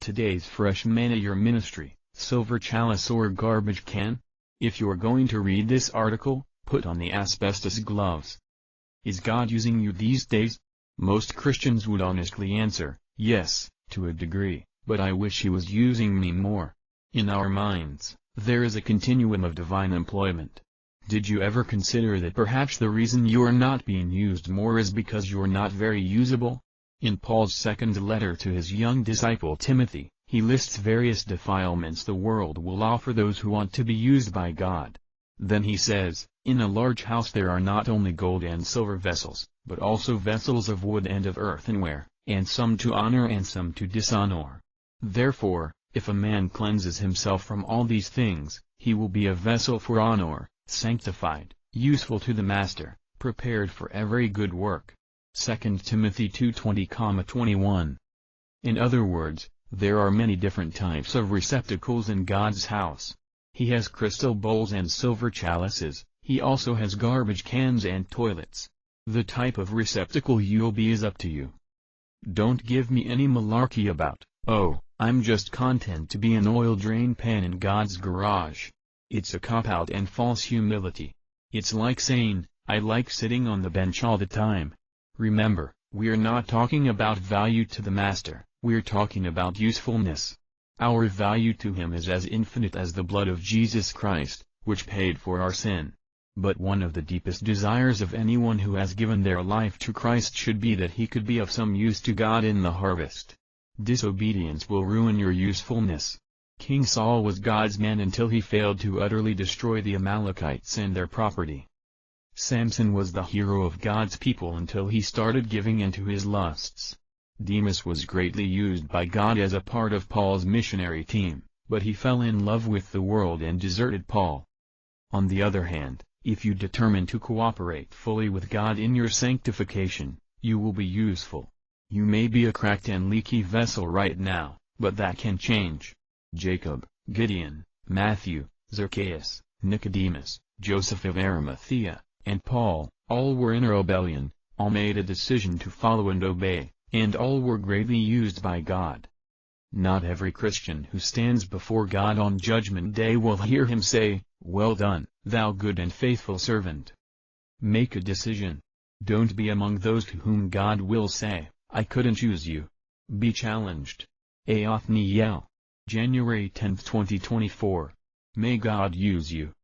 today's fresh manna your ministry, silver chalice or garbage can? If you're going to read this article, put on the asbestos gloves. Is God using you these days? Most Christians would honestly answer, yes, to a degree, but I wish He was using me more. In our minds, there is a continuum of divine employment. Did you ever consider that perhaps the reason you're not being used more is because you're not very usable? In Paul's second letter to his young disciple Timothy, he lists various defilements the world will offer those who want to be used by God. Then he says, "In a large house there are not only gold and silver vessels, but also vessels of wood and of earthenware, and some to honor and some to dishonor. Therefore, if a man cleanses himself from all these things, he will be a vessel for honor, sanctified, useful to the master, prepared for every good work." 2 Timothy 2:20-21. In other words, there are many different types of receptacles in God's house. He has crystal bowls and silver chalices, He also has garbage cans and toilets. The type of receptacle you'll be is up to you. Don't give me any malarkey about, "Oh, I'm just content to be an oil drain pan in God's garage." It's a cop-out and false humility. It's like saying, "I like sitting on the bench all the time." Remember, we're not talking about value to the Master, we're talking about usefulness. Our value to Him is as infinite as the blood of Jesus Christ, which paid for our sin. But one of the deepest desires of anyone who has given their life to Christ should be that he could be of some use to God in the harvest. Disobedience will ruin your usefulness. King Saul was God's man until he failed to utterly destroy the Amalekites and their property. Samson was the hero of God's people until he started giving in to his lusts. Demas was greatly used by God as a part of Paul's missionary team, but he fell in love with the world and deserted Paul. On the other hand, if you determine to cooperate fully with God in your sanctification, you will be useful. You may be a cracked and leaky vessel right now, but that can change. Jacob, Gideon, Matthew, Zacchaeus, Nicodemus, Joseph of Arimathea, and Paul, all were in a rebellion, all made a decision to follow and obey, and all were greatly used by God. Not every Christian who stands before God on Judgment Day will hear Him say, "Well done, thou good and faithful servant." Make a decision. Don't be among those to whom God will say, "I couldn't choose you." Be challenged. Othniel. January 10, 2024. May God use you.